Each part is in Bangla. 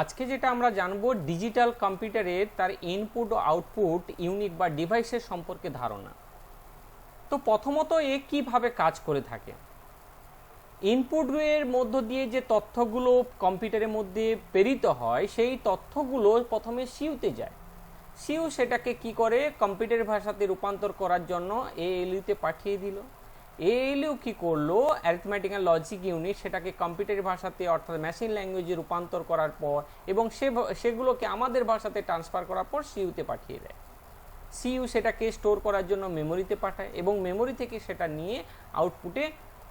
আজকে যেটা আমরা জানবো ডিজিটাল কম্পিউটারের তার ইনপুট ও আউটপুট ইউনিট বা ডিভাইসের সম্পর্কে ধারণা। তো প্রথমত এ কিভাবে কাজ করে থাকে। ইনপুটের মধ্য দিয়ে যে তথ্যগুলো কম্পিউটারের মধ্যে প্রেরিত হয় সেই তথ্যগুলো প্রথমে সিইউতে যায়। সিইউ সেটাকে কি করে কম্পিউটারের ভাষাতে রূপান্তর করার জন্য এএলইউতে পাঠিয়ে দিল। এএলইউ কি করলো অ্যারিথমেটিক অ্যান্ড লজিক ইউনিট সেটাকে কম্পিউটারের ভাষাতে অর্থাৎ মেশিন ল্যাঙ্গুয়েজে রূপান্তর করার পর এবং সেগুলোকে আমাদের ভাষাতে ট্রান্সফার করার পর সিইউতে পাঠিয়ে দেয়। সিইউ সেটাকে স্টোর করার জন্য মেমোরিতে পাঠায় এবং মেমোরি থেকে সেটা নিয়ে আউটপুটে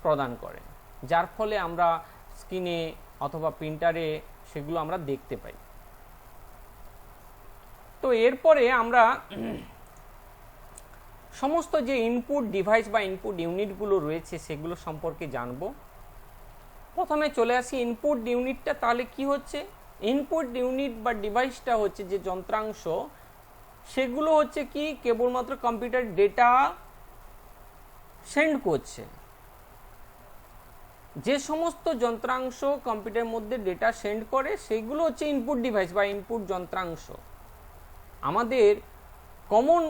প্রদান করে, যার ফলে আমরা স্ক্রিনে অথবা প্রিন্টারে সেগুলো আমরা দেখতে পাই। তো এরপরে আমরা সমস্ত যে ইনপুট ডিভাইস বা ইনপুট ইউনিটগুলো রয়েছে সেগুলো সম্পর্কে জানব। প্রথমে চলে আসি ইনপুট ইউনিটটা। তাহলে কি হচ্ছে, ইনপুট ইউনিট বা ডিভাইসটা হচ্ছে যে যন্ত্রাংশ, সেগুলো হচ্ছে কি কেবলমাত্র কম্পিউটার ডেটা সেন্ড করছে। যে সমস্ত যন্ত্রাংশ কম্পিউটারের মধ্যে ডেটা সেন্ড করে সেগুলো হচ্ছে ইনপুট ডিভাইস বা ইনপুট যন্ত্রাংশ। আমাদের কমন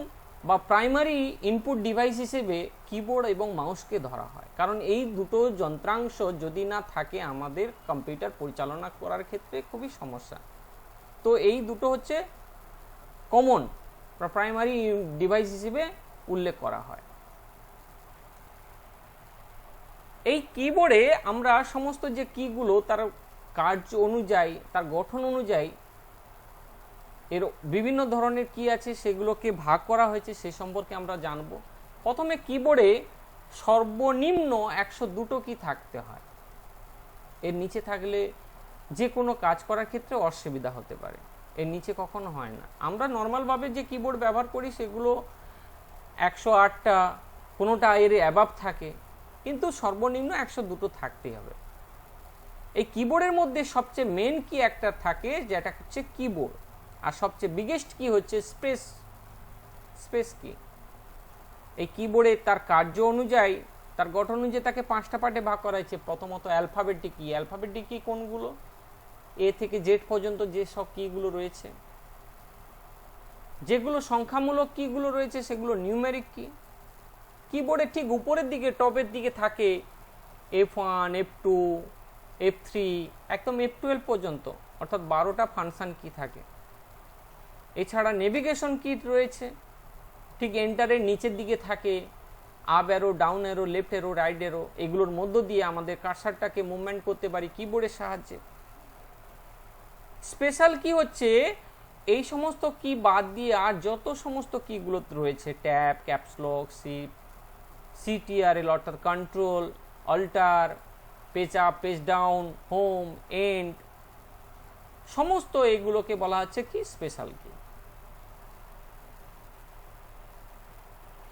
বা প্রাইমারি ইনপুট ডিভাইস হিসেবে কিবোর্ড এবং মাউসকে ধরা হয়, কারণ এই দুটো যন্ত্রাংশ যদি না থাকে আমাদের কম্পিউটার পরিচালনা করার ক্ষেত্রে খুবই সমস্যা। তো এই দুটো হচ্ছে কমন বা প্রাইমারি ডিভাইস হিসেবে উল্লেখ করা হয়। এই কিবোর্ডে আমরা সমস্ত যে কিগুলো তার কার্য অনুযায়ী, তার গঠন অনুযায়ী এর বিভিন্ন ধরনের কি আছে সেগুলোকে ভাগ করা হয়েছে, সে সম্পর্কে আমরা জানব। প্রথমে কিবোর্ডে সর্বনিম্ন 102টো কি থাকতে হয়। এর নিচে থাকলে যে কোনো কাজ করার ক্ষেত্রে অসুবিধা হতে পারে, এর নিচে কখনো হয় না। আমরা নর্মালভাবে যে কিবোর্ড ব্যবহার করি সেগুলো 108টা, কোনোটা এর অ্যাবাভ থাকে, কিন্তু সর্বনিম্ন 102টো থাকতেই হবে। এই কিবোর্ডের মধ্যে সবচেয়ে মেন কি একটা থাকে যেটা হচ্ছে কিবোর্ড, আর সবচেয়ে বিগেস্ট কি হচ্ছে স্পেস কি। এই কিবোর্ডে তার কার্য অনুযায়ী, তার গঠন অনুযায়ী তাকে 5টা পার্টে ভাগ করা হয়েছে। প্রথমত অ্যালফাবেটিক কি। অ্যালফাবেটিক কি কোনগুলো, এ থেকে জেড পর্যন্ত যে সব কিগুলো রয়েছে। যেগুলো সংখ্যামূলক কিগুলো রয়েছে সেগুলো নিউমেরিক কি। কিবোর্ডের ঠিক উপরের দিকে টপের দিকে থাকে F1, F2, F3 একদম F12 পর্যন্ত, অর্থাৎ 12টা ফাংশন কি থাকে। এছাড়া নেভিগেশন কিট রয়েছে, ঠিক এন্টারের নিচের দিকে থাকে up arrow, down arrow, left arrow, right arrow. এগুলোর মধ্য দিয়ে আমাদের কার্সারটাকে মুভমেন্ট করতে পারি কিবোর্ডের সাহায্যে। স্পেশাল কি হচ্ছে এই সমস্ত কি বাদ দিয়ে আর যত সমস্ত কিগুলো রয়েছে, ট্যাব, ক্যাপসলক, সিটিআরএল অর্থাৎ control, alt, page up, page down, home, end, সমস্ত এগুলোকে বলা হচ্ছে কি স্পেশাল কি।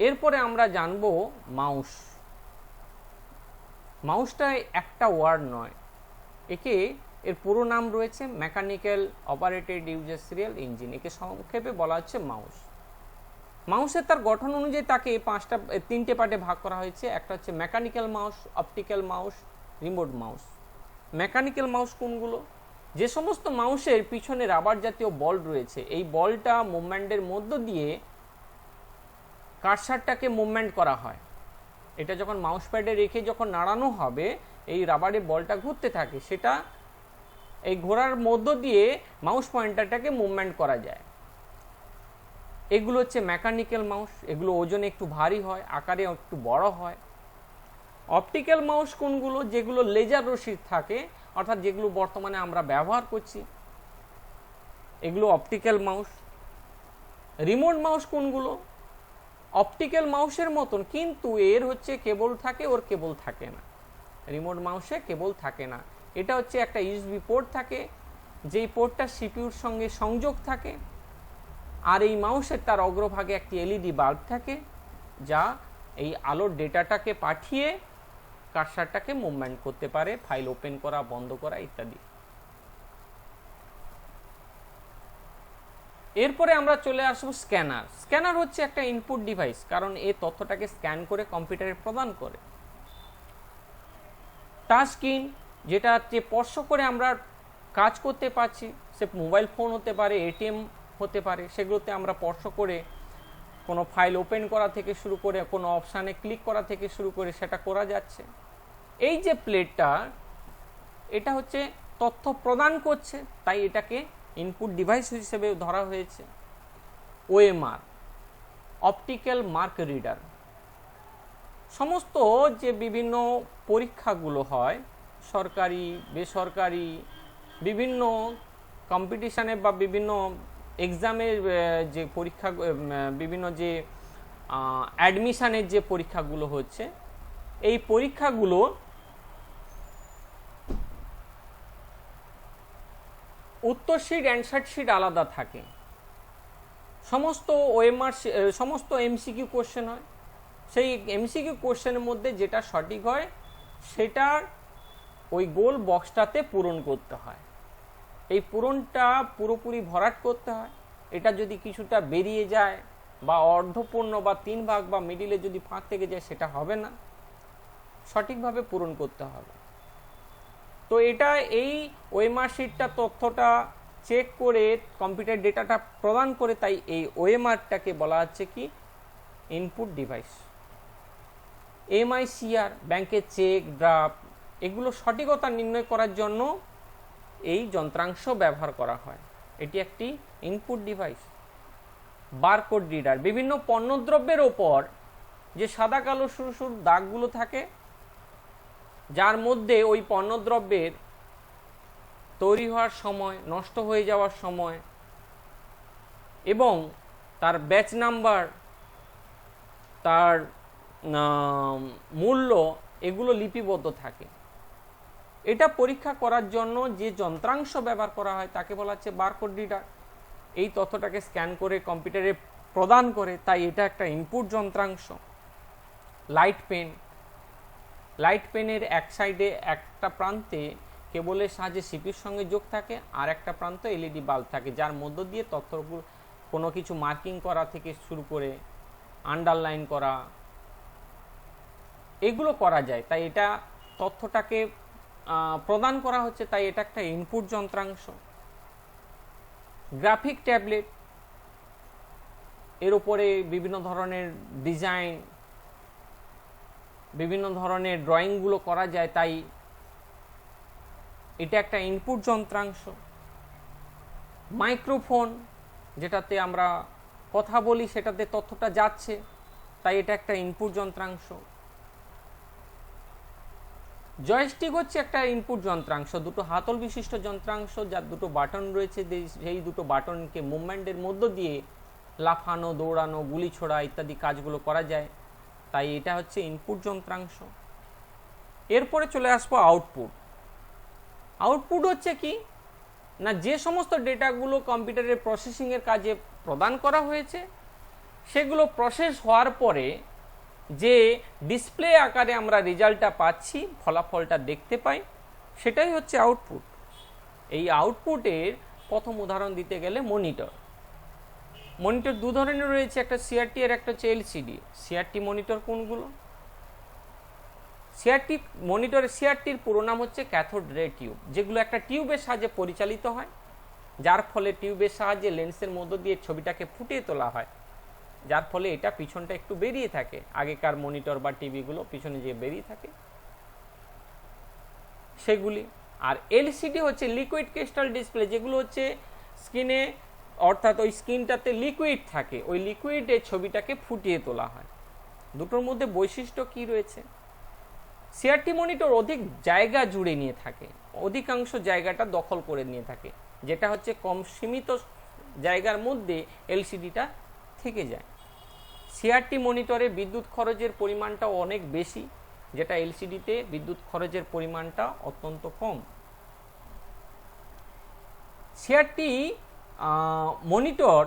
এরপরে আমরা জানবো মাউস। মাউসটা একটা ওয়ার্ড নয়, এর পুরো নাম রয়েছে mechanical operated user serial engine. একে সংক্ষেপে বলা হচ্ছে মাউস। মাউসের তার গঠন অনুযায়ী তাকে 3টে পার্টে ভাগ করা হয়েছে। একটা হচ্ছে mechanical mouse, optical mouse, remote mouse. Mechanical mouse কোনগুলো, যে সমস্ত মাউসের পিছনে রাবার জাতীয় বল রয়েছে, এই বলটা মুভমেন্টের মধ্য দিয়ে কার্সারটাকে মুভমেন্ট করা হয়। এটা যখন মাউস প্যাডে রেখে যখন নাড়ানো হবে এই রাবারে বলটা ঘুরতে থাকে, সেটা এই ঘোরার মধ্য দিয়ে মাউস পয়েন্টারটাকে মুভমেন্ট করা যায়। এগুলো হচ্ছে মেকানিক্যাল মাউস। এগুলো ওজনে একটু ভারী হয়, আকারে একটু বড় হয়। অপটিক্যাল মাউস কোনগুলো, যেগুলো লেজার রশ্মি থাকে, অর্থাৎ যেগুলো বর্তমানে আমরা ব্যবহার করছি, এগুলো অপটিক্যাল মাউস। রিমোট মাউস কোনগুলো, অপটিক্যাল মাউসের মতন কিন্তু এর হচ্ছে কেবল থাকে, ওর কেবল থাকে না। রিমোট মাউসে কেবল থাকে না, এটা হচ্ছে একটা ইউএসবি পোর্ট থাকে, যেই পোর্টটা সিপিইউর সঙ্গে সংযোগ থাকে। আর এই মাউসের তার অগ্রভাগে একটি এলইডি বাল্ব থাকে, যা এই আলোর ডেটাটাকে পাঠিয়ে কার্সারটাকে মুভমেন্ট করতে পারে, ফাইল ওপেন করা, বন্ধ করা ইত্যাদি। এরপরে আমরা চলে আসবো স্ক্যানার। স্ক্যানার হচ্ছে একটা ইনপুট ডিভাইস, কারণ এই তথ্যটাকে স্ক্যান করে কম্পিউটারে প্রদান করে। টাচ স্ক্রিন, যেটা স্পর্শ করে আমরা কাজ করতে পারছি, সে মোবাইল ফোন হতে পারে, এটিএম হতে পারে, সেগুলোতে আমরা স্পর্শ করে কোনো ফাইল ওপেন করা থেকে শুরু করে কোনো অপশানে ক্লিক করা থেকে শুরু করে সেটা করা যাচ্ছে। এই যে প্লেটটা, এটা হচ্ছে তথ্য প্রদান করছে, তাই এটাকে ইনপুট ডিভাইস হিসেবে ধরা হয়েছে। OMR, optical mark reader. সমস্ত যে বিভিন্ন পরীক্ষাগুলো হয়, সরকারি বেসরকারি, বিভিন্ন কম্পিটিশানে বা বিভিন্ন এক্সামের যে পরীক্ষা, বিভিন্ন যে অ্যাডমিশানের যে পরীক্ষাগুলো হচ্ছে, এই পরীক্ষাগুলো উত্তর শিট অ্যান্সার শিট আলাদা থাকে। সমস্ত ওএমআর, সমস্ত এমসিকিউ কোশ্চেন হয়, সেই এমসিকিউ কোশ্চেনের মধ্যে যেটা সঠিক হয় সেটার ওই গোল বক্সটাতে পূরণ করতে হয়। এই পূরণটা পুরোপুরি ভরাট করতে হয়। এটা যদি কিছুটা বেরিয়ে যায় বা অর্ধপূর্ণ বা 3 ভাগ বা মিডিলে যদি ফাঁক থেকে যায়, সেটা হবে না, সঠিকভাবে পূরণ করতে হবে। তো এটা এই ওএমআর শিটটা তথ্যটা চেক করে কম্পিউটার ডেটাটা প্রদান করে, তাই এই ওএমআরটাকে বলা হচ্ছে কি ইনপুট ডিভাইস। এমআইসিআর, ব্যাংকের চেক, ড্রাফট, এগুলো সঠিকতা নির্ণয় করার জন্য এই যন্ত্রাংশ ব্যবহার করা হয়। এটি একটি ইনপুট ডিভাইস। বারকোড রিডার, বিভিন্ন পণ্যদ্রব্যের ওপর যে সাদা কালো সরু সরু দাগগুলো থাকে, যার মধ্যে ওই পণ্যদ্রব্যের তৈরি হওয়ার সময়, নষ্ট হয়ে যাওয়ার সময় এবং তার ব্যাচ নাম্বার, তার মূল্য, এগুলো লিপিবদ্ধ থাকে। এটা পরীক্ষা করার জন্য যে যন্ত্রাংশ ব্যবহার করা হয় তাকে বলা হচ্ছে বারকোড রিডার। এই তথ্যটাকে স্ক্যান করে কম্পিউটারে প্রদান করে, তাই এটা একটা ইনপুট যন্ত্রাংশ। লাইট পেন, লাইট পেনের এক সাইডে একটা প্রান্তে কেবলের সাহায্যে সিপির সঙ্গে যোগ থাকে, আর একটা প্রান্ত এলইডি বাল্ব থাকে, যার মধ্য দিয়ে তথ্যগুলো কোনো কিছু মার্কিং করা থেকে শুরু করে আন্ডারলাইন করা, এগুলো করা যায়। তাই এটা তথ্যটাকে প্রদান করা হচ্ছে, তাই এটা একটা ইনপুট যন্ত্রাংশ। গ্রাফিক ট্যাবলেট, এর উপরে বিভিন্ন ধরনের ডিজাইন, বিভিন্ন ধরনের ড্রয়িংগুলো করা যায়, তাই এটা একটা ইনপুট যন্ত্রাংশ। মাইক্রোফোন, যেটাতে আমরা কথা বলি, সেটাতে তথ্যটা যাচ্ছে, তাই এটা একটা ইনপুট যন্ত্রাংশ। জয়স্টিক হচ্ছে একটা ইনপুট যন্ত্রাংশ, দুটো হাতল বিশিষ্ট যন্ত্রাংশ, যার দুটো বাটন রয়েছে। সেই দুটো বাটনকে মুভমেন্টের মধ্য দিয়ে লাফানো, দৌড়ানো, গুলি ছোড়া ইত্যাদি কাজগুলো করা যায়, তাই এটা হচ্ছে ইনপুট যন্ত্রাংশ। এরপরে চলে আসবো আউটপুট। আউটপুট হচ্ছে কি না, যে সমস্ত ডেটাগুলো কম্পিউটারের প্রসেসিংয়ের কাজে প্রদান করা হয়েছে, সেগুলো প্রসেস হওয়ার পরে যে ডিসপ্লে আকারে আমরা রেজাল্টটা পাচ্ছি, ফলাফলটা দেখতে পাই, সেটাই হচ্ছে আউটপুট। এই আউটপুটের প্রথম উদাহরণ দিতে গেলে মনিটর। মনিটর দু ধরনের রয়েছে, একটা সিআরটি আর একটা হচ্ছে এলসিডি। সিআরটি মনিটর কোনগুলো? সিআরটি মনিটরের, সিআরটির পুরো নাম হচ্ছে ক্যাথোড রে টিউব, যেগুলো একটা টিউবের সাহায্যে পরিচালিত হয়, যার ফলে টিউবের সাহায্যে লেন্সের মধ্য দিয়ে ছবিটাকে ফুটিয়ে তোলা হয়, যার ফলে এটা পিছনটা একটু বেরিয়ে থাকে। আগেকার মনিটর বা টিভিগুলো পিছনে যে বেরিয়ে থাকে সেগুলি। আর এলসিডি হচ্ছে লিকুইড ক্রিস্টাল ডিসপ্লে, যেগুলো হচ্ছে স্ক্রিনে, অর্থাৎ ওই স্ক্রিনটাতে লিকুইড থাকে, ওই লিকুইডে ছবিটাকে ফুটিয়ে তোলা হয়। দুটোর মধ্যে বৈশিষ্ট্য কি রয়েছে? সিআরটি মনিটর অধিক জায়গা জুড়ে নিয়ে থাকে, অধিকাংশ জায়গাটা দখল করে নিয়ে থাকে, যেটা হচ্ছে কম সীমিত জায়গার মধ্যে এলসিডিটা থেকে যায়। সিআরটি মনিটরে বিদ্যুৎ খরচের পরিমাণটা অনেক বেশি, যেটা এলসিডিতে বিদ্যুৎ খরচের পরিমাণটা অত্যন্ত কম। সিআরটি মনিটর,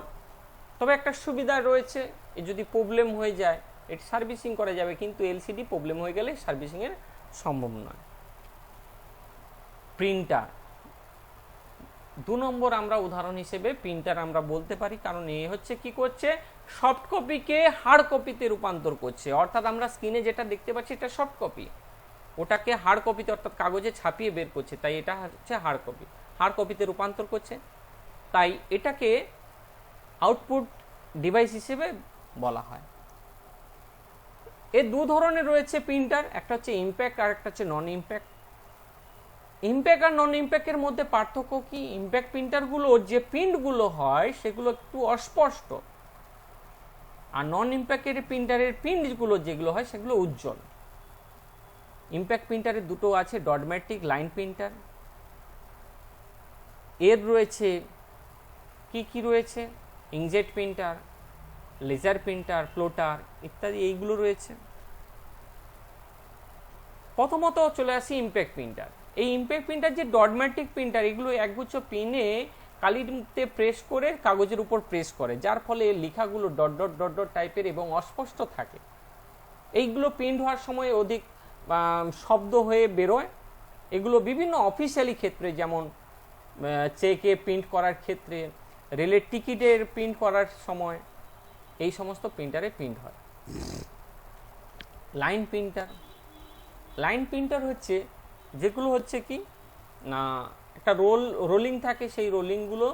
তবে একটা সুবিধা রয়েছে, যদি প্রবলেম হয়ে যায় এটি সার্ভিসিং করা যাবে, কিন্তু এলসিডি প্রবলেম হয়ে গেলে সার্ভিসিংয়ের সম্ভব নয়। প্রিন্টার, 2 নম্বর আমরা উদাহরণ হিসেবে প্রিন্টার আমরা বলতে পারি, কারণ এ হচ্ছে কি করছে, সফট কপিকে হার্ড কপিতে রূপান্তর করছে। অর্থাৎ আমরা স্ক্রিনে যেটা দেখতে পাচ্ছি এটা সফট কপি, ওটাকে হার্ড কপিতে অর্থাৎ কাগজে ছাপিয়ে বের করছে, তাই এটা হচ্ছে হার্ড কপি। হার্ড কপিতে রূপান্তর করছে, তাই এটাকে আউটপুট ডিভাইস হিসেবে বলা হয়। এর দু ধরনের রয়েছে প্রিন্টার, একটা হচ্ছে ইম্প্যাক্ট আর একটা হচ্ছে নন ইম্প্যাক্ট। ইম্প্যাক্ট আর নন ইম্প্যাক্টের মধ্যে পার্থক্য কি? ইম্প্যাক্ট প্রিন্টারগুলো যে প্রিন্টগুলো হয় সেগুলো একটু অস্পষ্ট, আর নন ইম্প্যাক্টের প্রিন্টারের প্রিন্টগুলো যেগুলো হয় সেগুলো উজ্জ্বল। ইম্প্যাক্ট প্রিন্টারের দুটো আছে, ডটমেট্রিক, লাইন প্রিন্টার। এর রয়েছে কি কি রয়েছে? Inkjet printer, laser printer, plotter ইত্যাদি এইগুলো রয়েছে। প্রথমত চলে আসি ইম্প্যাক্ট প্রিন্টার। এই ইম্প্যাক্ট প্রিন্টার যে ডটমেট্রিক প্রিন্টার, এগুলো একগুচ্ছ পিনে কালিতে প্রেস করে কাগজের উপর প্রেস করে, যার ফলে লেখাগুলো ডট ডট ডট ডট টাইপের এবং অস্পষ্ট থাকে। এইগুলো প্রিন্ট হওয়ার সময় অধিক শব্দ হয়ে বেরোয়। এগুলো বিভিন্ন অফিসিয়ালি ক্ষেত্রে, যেমন চেকে প্রিন্ট করার ক্ষেত্রে, রেলের টিকিটের প্রিন্ট করার সময় এই সমস্ত প্রিন্টারে প্রিন্ট হয়। লাইন প্রিন্টার, লাইন প্রিন্টার হচ্ছে যেগুলো হচ্ছে কি না, একটা রোলিং থাকে, সেই রোলিংগুলো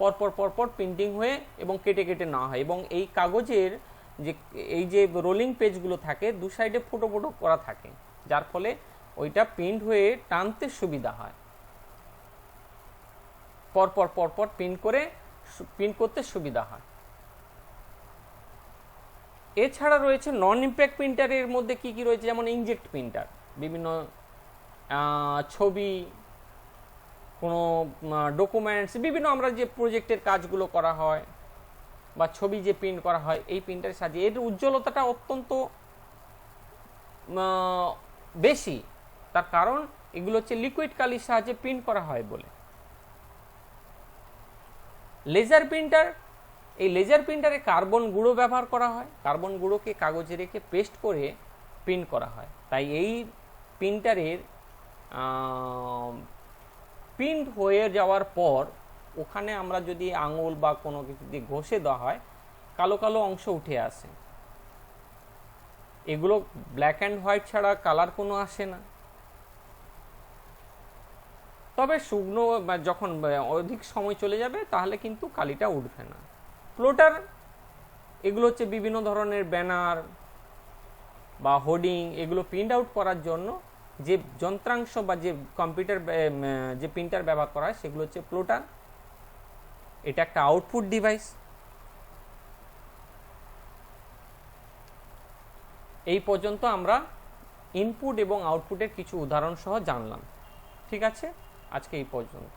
পরপর পরপর প্রিন্টিং হয়ে এবং কেটে কেটে নেওয়া হয়, এবং এই কাগজের যে এই যে রোলিং পেজগুলো থাকে দু সাইডে ফুটো ফুটো করা থাকে, যার ফলে ওইটা প্রিন্ট হয়ে টানতে সুবিধা হয়, পরপর পরপর প্রিন্ট করতে সুবিধা হয়। এছাড়া রয়েছে নন ইম্প্যাক্ট প্রিন্টারের মধ্যে কি কি রয়েছে, যেমন ইঙ্কজেট প্রিন্টার, বিভিন্ন ছবি, কোনো ডকুমেন্টস, বিভিন্ন আমরা যে প্রজেক্টের কাজগুলো করা হয় বা ছবি যে প্রিন্ট করা হয়, এই প্রিন্টারের সাহায্যে এর উজ্জ্বলতাটা অত্যন্ত বেশি। তার কারণ এগুলো হচ্ছে লিকুইড কালির সাহায্যে প্রিন্ট করা হয় বলে। লেজার প্রিন্টার, এই লেজার প্রিন্টারে কার্বন গুঁড়ো ব্যবহার করা হয়, কার্বন গুঁড়োকে কাগজে রেখে পেস্ট করে প্রিন্ট করা হয়। তাই এই প্রিন্টারের প্রিন্ট হয়ে যাওয়ার পর ওখানে আমরা যদি আঙুল বা কোনো কিছু দিয়ে ঘষে দেওয়া হয়, কালো কালো অংশ উঠে আসে। এগুলো ব্ল্যাক অ্যান্ড হোয়াইট ছাড়া কালার কোনো আসে না। তবে শুকনো যখন অধিক সময় চলে যাবে তাহলে কিন্তু কালিটা উঠবে না। প্লটার, এগুলো হচ্ছে বিভিন্ন ধরনের ব্যানার বা হোর্ডিং, এগুলো প্রিন্ট আউট করার জন্য যে যন্ত্রাংশ বা যে কম্পিউটার যে প্রিন্টার ব্যবহার করা হয় সেগুলো হচ্ছে প্লটার। এটা একটা আউটপুট ডিভাইস। এই পর্যন্ত আমরা ইনপুট এবং আউটপুটের কিছু উদাহরণ সহ জানলাম। ঠিক আছে, আজকে এই পর্যন্ত।